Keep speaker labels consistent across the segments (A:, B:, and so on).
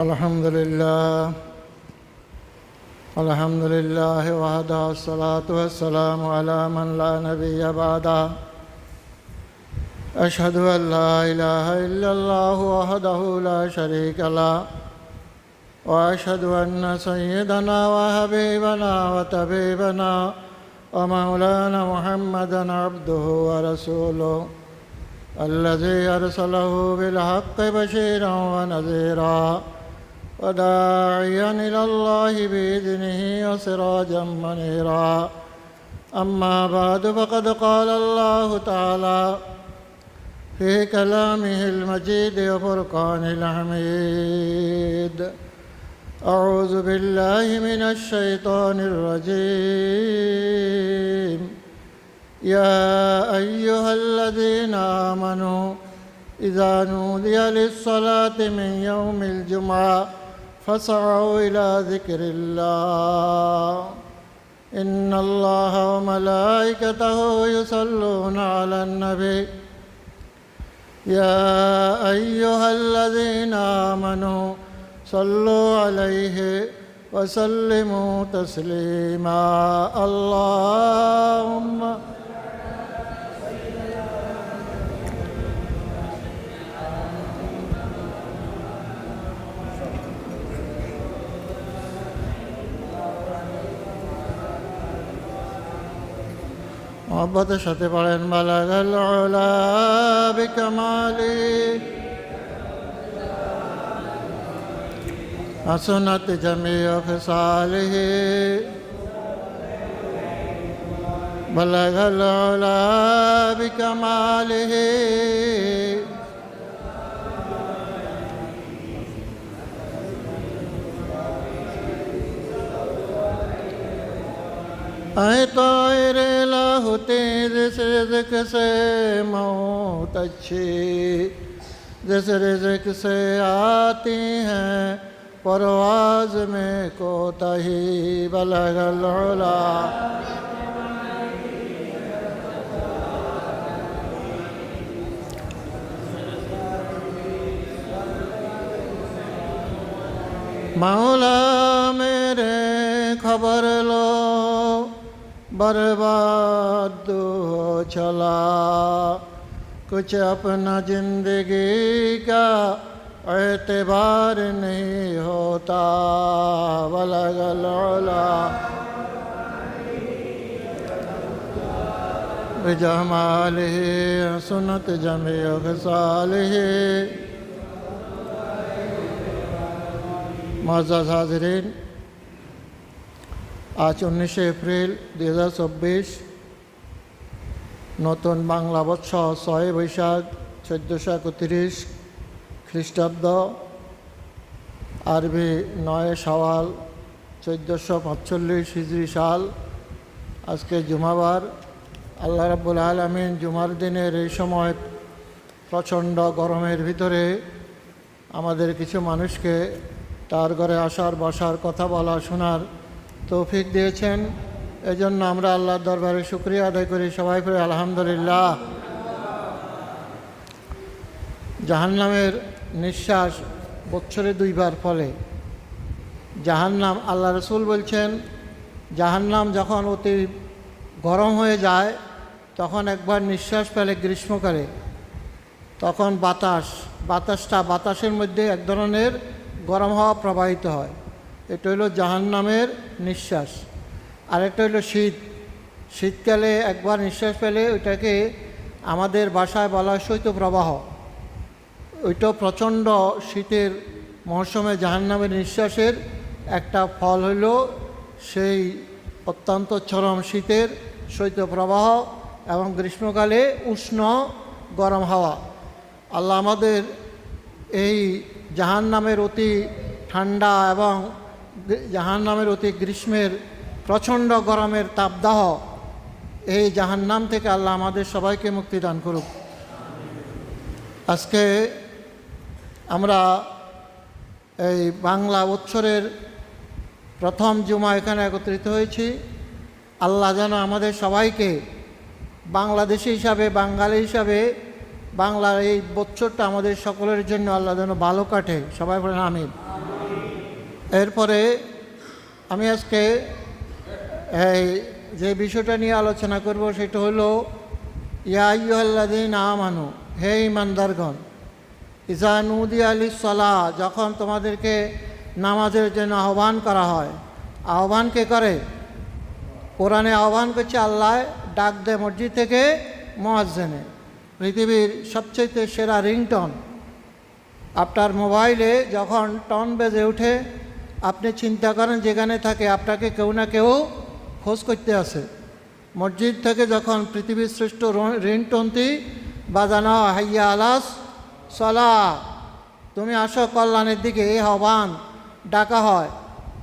A: الحمد لله وحده الصلاة والسلام على من لا نبي بعده أشهد أن لا إله إلا الله وحده لا شريك له وأشهد أن سيدنا وحبيبنا وطبيبنا ومولانا محمدا عبده ورسوله الذي أرسله بالحق بشيرا ونذيرا وداعيا إلى الله بإذنه وسراجا منيرا أما بعد فقد قال الله تعالى في كلامه المجيد وفرقانه الحميد أعوذ بالله من الشيطان الرجيم يا أيها الذين آمنوا إذا نودي للصلاة من يوم الجمعة فاسعوا إلى ذكر الله إن الله وملائكته يصلون على النبي يا أيها الذين آمنوا صلوا عليه وسلموا تسليما اللهم मोहब्बत शत पढ़न बलगल उला बिकमाली हसनत जमीअ खिसालिही बलगल उला बिकमालिही ऐ तायरे लाहुते जिस रिज़्क़ से मौत अच्छी जिस रिज़्क़ से आती हैं परवाज़ में कोताही बलगल उला मौला मेरे खबर लो बर्बाद हो चला कुछ अपना जिंदगी का एतबार नहीं होता बलगल उला बिजमालिही सुनत जमीअ खिसालिही मुअज़्ज़ज़ हाज़िरीन आज 19 एप्रिल 2024 নতুন বাংলা বৎসর 6 বৈশাখ 1431 খ্রিস্টাব্দ আরবি 9 শাওয়াল 1445 হিজরি সাল আজকে জুমাবার আল্লাহ রাব্বুল আলামিন জুমার দিনের এই সময় প্রচণ্ড গরমের ভিতরে আমাদের কিছু মানুষকে তার ঘরে আসার বসার কথা বলা শোনার তৌফিক দিয়েছেন এজন্য আমরা আল্লাহর দরবারে শুকরিয়া আদায় করি সবাই পড়ে আলহামদুলিল্লাহ। জাহান্নামের নিঃশ্বাস বছরে 2 বার ফলে। জাহান্নাম আল্লাহ রসুল বলছেন জাহান্নাম যখন অতি গরম হয়ে যায় তখন একবার নিঃশ্বাস ফেলে গ্রীষ্মকালে তখন বাতাসের মধ্যে এক ধরনের গরম হাওয়া প্রবাহিত হয় এটা হলো জাহান্নামের নিঃশ্বাস। আরেকটা হলো শীতকালে একবার নিঃশ্বাস ফেলে ওইটাকে আমাদের ভাষায় বলা হয় শৈত্যপ্রবাহ। ওইটা প্রচণ্ড শীতের মৌসুমে জাহান্নামের নিঃশ্বাসের একটা ফল হইল সেই অত্যন্ত চরম শীতের শৈত্যপ্রবাহ এবং গ্রীষ্মকালে উষ্ণ গরম হাওয়া। আল্লাহ আমাদের এই জাহান্নামের অতি ঠান্ডা এবং জাহান্নামের অতি গ্রীষ্মের প্রচণ্ড গরমের তাপদাহ এই জাহান্নাম থেকে আল্লাহ আমাদের সবাইকে মুক্তি দান করুক। আজকে আমরা এই বাংলা বৎসরের প্রথম জুমা এখানে একত্রিত হয়েছি। আল্লাহ যেন আমাদের সবাইকে বাংলাদেশি হিসাবে বাঙালি হিসাবে বাংলার এই বছরটা আমাদের সকলের জন্য আল্লাহ যেন ভালো কাটে, সবাই বলেন আমিন। এরপরে আমি আজকে এই যে বিষয়টা নিয়ে আলোচনা করব সেটা হলো ইয়া আইয়ুহাল্লাযীনা আমানু, হে ঈমানদারগণ, ইযা নুদিয়া লিস-সালাহ, যখন তোমাদেরকে নামাজের জন্য আহ্বান করা হয়। আহ্বান কে করে? কোরআনে আহ্বান করছে আল্লাহ, ডাক দেয় মসজিদ থেকে মুয়াজ্জিনে। পৃথিবীর সবচেয়ে সেরা রিংটন আপনার মোবাইলে যখন টন বেজে ওঠে, আপনি চিন্তা করেন যেখানে থাকে আপনাকে কেউ না কেউ খোঁজ করতে আসে। মসজিদ থেকে যখন পৃথিবীর শ্রেষ্ঠ রিংটনটি বাজানো, হাইয়া আলাস সালাহ, তুমি আসো কল্যাণের দিকে, এই আহ্বান ডাকা হয়।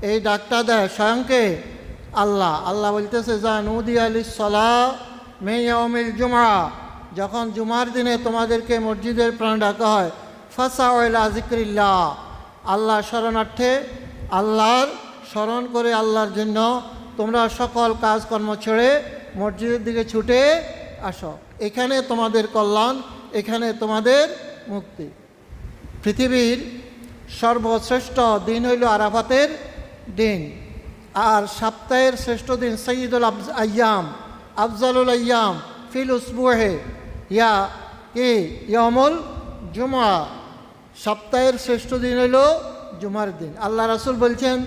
A: এই ডাকটা দেয় স্বয়ংকে আল্লাহ। আল্লাহ বলতেছে যা নুদিয়া লিস-সালাহ মিন ইয়াউমিল জুমআ, যখন জুমার দিনে তোমাদেরকে মসজিদের প্রাণ ডাকা হয়, ফাসাউ ইলা যিকরিল্লাহ, আল্লাহ শরণার্থে, আল্লাহর স্মরণ করে আল্লাহর জন্য তোমরা সকল কাজকর্ম ছেড়ে মসজিদের দিকে ছুটে আসো। এখানে তোমাদের কল্যাণ, এখানে তোমাদের মুক্তি। পৃথিবীর সর্বশ্রেষ্ঠ দিন হইল আরাফাতের দিন, আর সপ্তাহের শ্রেষ্ঠ দিন সৈয়দুল আইয়াম, আফজালুল আইয়াম ফিল উসবুহে ইয়া কি ইয়ামুল জুমা। সপ্তাহের শ্রেষ্ঠ দিন হইল জুমার দিন। আল্লাহ রাসূল বলছেন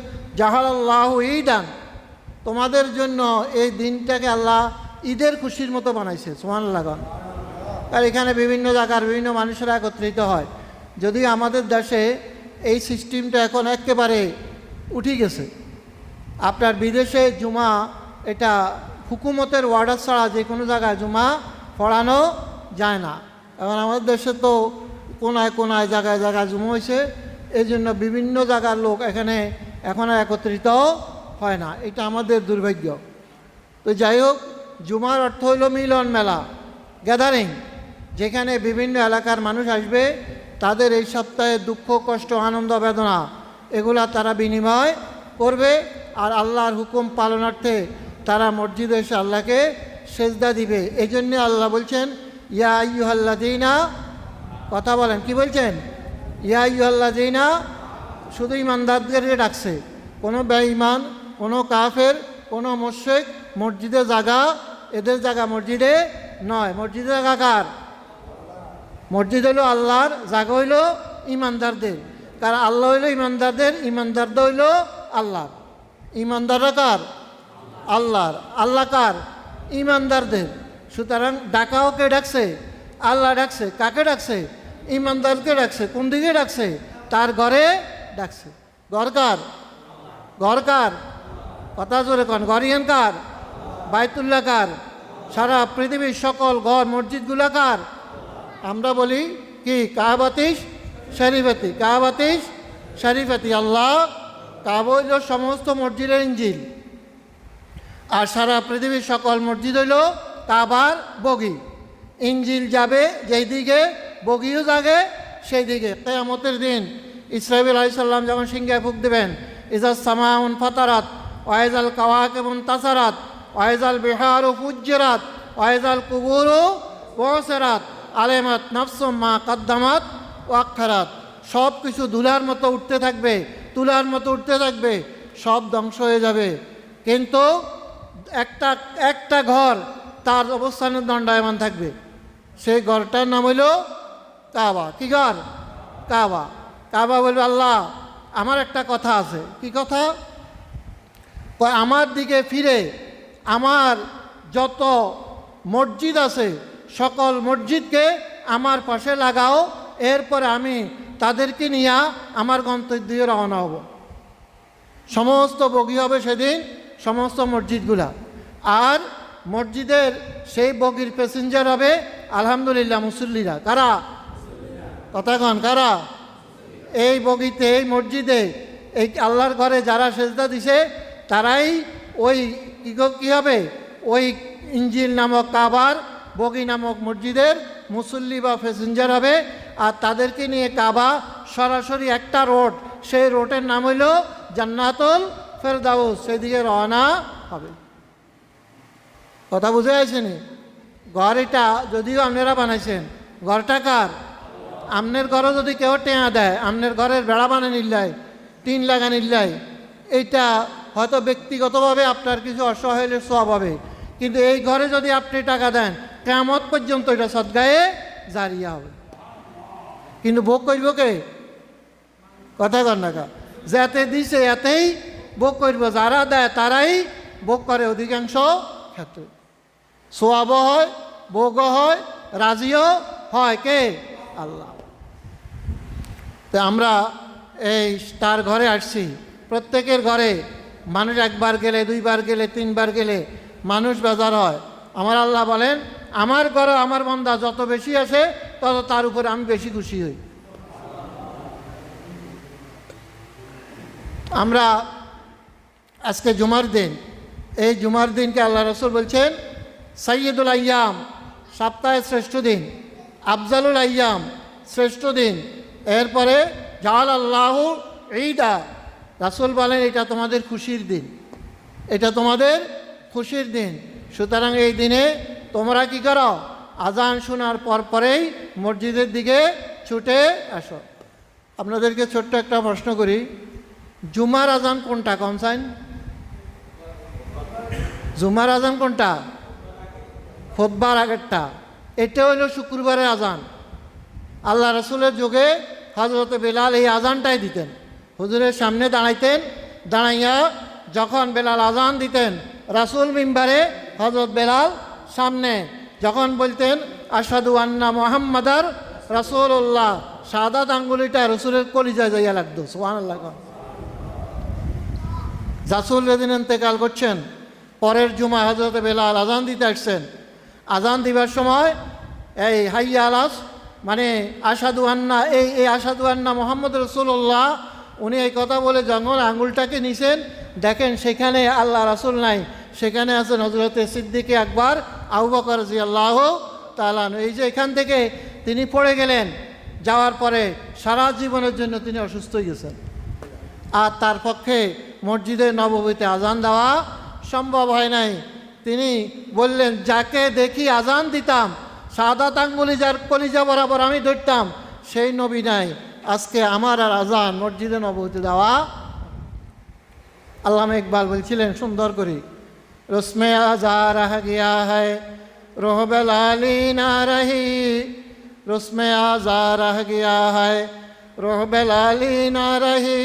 A: জাহালাল্লাহু ঈদান, তোমাদের জন্য এই দিনটাকে আল্লাহ ঈদের খুশির মতো বানাইছে। সুবহানাল্লাহ। আর এখানে বিভিন্ন জায়গার বিভিন্ন মানুষেরা একত্রিত হয়। যদিও আমাদের দেশে এই সিস্টেমটা এখন একেবারে উঠে গেছে। আপনার বিদেশে জুমা এটা হুকুমতের অর্ডার ছাড়া যে কোনো জায়গায় জুমা পড়ানো যায় না। এখন আমাদের দেশে তো কোনায় কোনায় জায়গায় জায়গায় জুমা হয়েছে, এই জন্য বিভিন্ন জায়গার লোক এখানে এখন একত্রিত হয় না। এটা আমাদের দুর্ভাগ্য। তো যাই হোক, জুমার অর্থ হইল মিলন মেলা, গ্যাদারিং, যেখানে বিভিন্ন এলাকার মানুষ আসবে, তাদের এই সপ্তাহে দুঃখ কষ্ট আনন্দ বেদনা এগুলা তারা বিনিময় করবে, আর আল্লাহর হুকুম পালনার্থে তারা মসজিদে এসে আল্লাহকে সেজদা দিবে। এই জন্যে আল্লাহ বলছেন ইয়া আইয়ুহাল্লাযীনা, কথা বলেন কি বলছেন? ইয়া আইয়ুহাল্লাযীনা, শুধু ইমানদারদেরকে ডাকছে। কোনো বেঈমান, কোনো কাফের, কোনো মুশরিক মসজিদে জায়গা, এদের জায়গা মসজিদে নয়। মসজিদে জায়গা কার? মসজিদ হইল আল্লাহর, জায়গা হইল ইমানদারদের। কারণ আল্লাহ হইল ইমানদারদের, ইমানদারদের হইল আল্লাহর। ইমানদাররা কার? আল্লাহর। আল্লাহ কার? ইমানদারদের। সুতরাং ডাকাও কে ডাকছে? আল্লাহ ডাকছে। কাকে ডাকছে? ইমানদারকে ডাকছে। কোন দিকে ডাকছে? তার ঘরে ডাকছে। ঘর কার? ঘর কার? কথা জোরে কন। ঘর ইয়ান কার? বাইতুল্লাহ কার? সারা পৃথিবীর সকল ঘর মসজিদগুলা কার? আমরা বলি কি কাবাতিস শরীফাতি, কাবাতিস শরীফাতি। আল্লাহ কাবা হইল সমস্ত মসজিদের ইঞ্জিল, আর সারা পৃথিবীর সকল মসজিদ হইল কাবার বগি। ইঞ্জিল যাবে যেই দিকে, বগিও যাবে সেই দিকে। কিয়ামতের দিন ইসরাফিল আলাইহিস সালাম যখন সিংহায় ফুঁক দেবেন, ইজাস সামাউন ফাতারাত ওয়াইজাল কাওয়াকিবুন তাসারাত ওয়াইজাল বিহারু ফুজ্জিরাত ওয়াইজাল কুবুরু বুসিরাত আলেমাত নাফসুম মা কদ্দামাত ওয়াক্খারাত। সব কিছু ধুলার মতো উঠতে থাকবে, তুলার মতো উঠতে থাকবে, সব ধ্বংস হয়ে যাবে। কিন্তু একটা ঘর তার অবস্থানের দণ্ডায়মান থাকবে। সেই ঘরটার নাম হইল কাবা। কি ঘর? কাবা। কাবা বলবে আল্লাহ আমার একটা কথা আছে। কি কথা? আমার দিকে ফিরে আমার যত মসজিদ আছে সকল মসজিদকে আমার পাশে লাগাও, এরপরে আমি তাদেরকে নিয়ে আমার গন্তব্য দিয়ে রওনা হব। সমস্ত বগি হবে সেদিন সমস্ত মসজিদগুলা, আর মসজিদের সেই বগির প্যাসেঞ্জার হবে আলহামদুলিল্লাহ মুসল্লিরা। কারা? কথা কন, কারা? এই বগিতে, এই মসজিদে, এই আল্লাহর ঘরে যারা সেজদা দিছে তারাই ওই কি হবে? ওই ইঞ্জিল নামক কাবার বগি নামক মসজিদের মুসল্লি বা প্যাসেঞ্জার হবে। আর তাদেরকে নিয়ে কাবা সরাসরি একটা রোড, সেই রোডের নাম হইল জান্নাতুল ফেরদাউস, সেদিকে রওনা হবে। কথা বুঝে আসেনি? ঘর এটা যদিও আপনারা বানাইছেন, ঘরটা কার? আমনের ঘরও যদি কেউ টেঁয়া দেয়, আমনের ঘরের বেড়া বানিয়ে নিলাই, টিন লাগানিল্লাই, এইটা হয়তো ব্যক্তিগতভাবে আপনার কিছু অসহায় হলে সওয়াব হবে, কিন্তু এই ঘরে যদি আপনি টাকা দেন কিয়ামত পর্যন্ত এটা সদকায়ে জারিয়া হবে। কিন্তু ভোগ করব কে? কথা কর না কা, যাতে দিছে এতেই ভোগ করব, যারা দেয় তারাই ভোগ করে অধিকাংশ ক্ষেত্রে। সোয়াবও হয়, ভোগও হয়, রাজিও হয় কে? আল্লাহ। তো আমরা এই তার ঘরে আসছি, প্রত্যেকের ঘরে মানুষ একবার গেলে, দুইবার গেলে, তিনবার গেলে মানুষ বেজার হয়। আমার আল্লাহ বলেন, আমার ঘরে আমার বান্দা যত বেশি আসে তত তার উপরে আমি বেশি খুশি হই। আমরা আজকে জুমার দিন, এই জুমার দিনকে আল্লাহ রসুল বলছেন সাইয়্যিদুল আইয়াম, সপ্তাহের শ্রেষ্ঠ দিন, আফজালুল আইয়াম, শ্রেষ্ঠ দিন। এরপরে জাল আল্লাহ ঈদা, রাসূল বলেন এটা তোমাদের খুশির দিন, এটা তোমাদের খুশির দিন। সুতরাং এই দিনে তোমরা কি করো? আজান শোনার পরেই মসজিদের দিকে ছুটে আসো। আপনাদেরকে ছোট্ট একটা প্রশ্ন করি, জুমার আজান কোনটা? কনসাইন জুমার আজান কোনটা? খুতবার আগেরটা। এটা হইল শুক্রবারের আজান। আল্লাহ রসুলের যুগে হজরত বেলাল এই আজানটাই দিতেন, হুজুরের সামনে দাঁড়াইতেন, দাঁড়াইয়া যখন বেলাল আজান দিতেন রাসূল মিম্বারে, হজরত বেলাল সামনে যখন বলতেন আশহাদু আন্না মুহাম্মাদার রাসূলুল্লাহ, শাহাদাত আঙ্গুলিটা রসুলের কলিজায় যাইয়া লাগতো। সুবহানাল্লাহ। রাসূল যেদিন ইন্তেকাল করছেন, পরের জুমা হজরত বেলাল আজান দিতে আসছেন। আজান দিবার সময় এই হাইয়া আলাস, মানে আশহাদু আন্না, এই আশহাদু আন্না মুহাম্মদ রাসূলুল্লাহ, উনি এই কথা বলে যখন আঙ্গুলটাকে নিছেন, দেখেন সেখানে আল্লাহ রাসূল নাই, সেখানে আছেন হজরতে সিদ্দিকে আকবর আবু বকর রাদিয়াল্লাহু তাআলা। এই যে এখান থেকে তিনি পড়ে গেলেন, যাওয়ার পরে সারা জীবনের জন্য তিনি অসুস্থ হয়ে গেছেন। আর তার পক্ষে মসজিদে নববীতে আজান দেওয়া সম্ভব হয় নাই। তিনি বললেন, যাকে দেখি আজান দিতাম, শাহাদাত আঙ্গুলি যার কলিজা বরাবর আমি ধরতাম, সেই নবী নাই, আজকে আমার আর আজান মসজিদে নববীতে দেওয়া। আল্লামা ইকবাল বলছিলেন সুন্দর করে, রসমে আজা রহ গিয়া হ্যায় রোহ বেলালি না রহি, রসমে আজা রহ গিয়া হ্যায় রোহ বেলালি না রহি,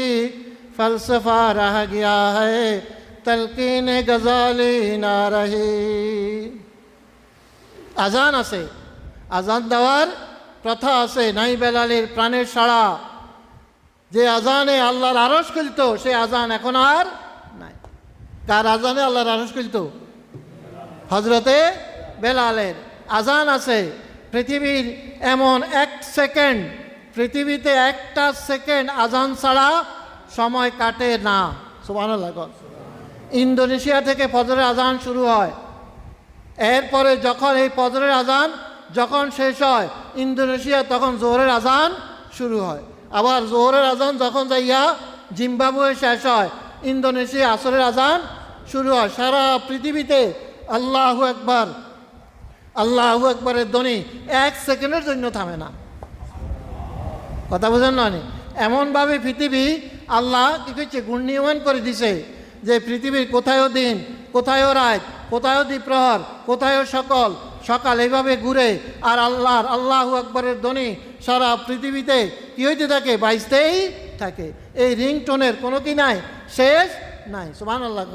A: ফলসফা রহ গিয়া হ্যায় তলকিন গজালি না রহি। আজান আছে, আজান দেওয়ার প্রথা আছে, নাই বেলালের প্রাণের সাড়া, যে আজানে আল্লাহর আরশ খুলত, সে আজান এখন আর নাই। কার আজানে আল্লাহর আরশ খুলত? হজরতে বেলালের আজান আছে। পৃথিবীর এমন এক সেকেন্ড, পৃথিবীতে একটা সেকেন্ড আজান ছাড়া সময় কাটে না। সুবহানাল্লাহ। ইন্দোনেশিয়া থেকে ফজরের আজান শুরু হয়, এরপরে যখন এই ফজরের আজান যখন শেষ হয় ইন্দোনেশিয়া, তখন জোহরের আজান শুরু হয়। আবার জোহরের আজান যখন যাইয়া জিম্বাবুয়ে শেষ হয়, ইন্দোনেশিয়া আসরের আজান শুরু হয়। সারা পৃথিবীতে আল্লাহু আকবার, আল্লাহু আকবরের ধ্বনি এক সেকেন্ডের জন্য থামে না। কথা বুঝেন না? এমনভাবে পৃথিবী আল্লাহ কি করছে, ঘূর্ণিয়মান করে দিছে যে পৃথিবীর কোথায়ও দিন, কোথায়ও রাত, কোথায়ও দ্বিপ্রহর, কোথায়ও সকাল এইভাবে ঘুরে। আর আল্লাহু আকবরের ধ্বনি সারা পৃথিবীতে কি হইতে থাকে? বাজতেই থাকে। এই রিংটোনের কোনো কি নাই, শেষ নাই। সুবহানাল্লাহ।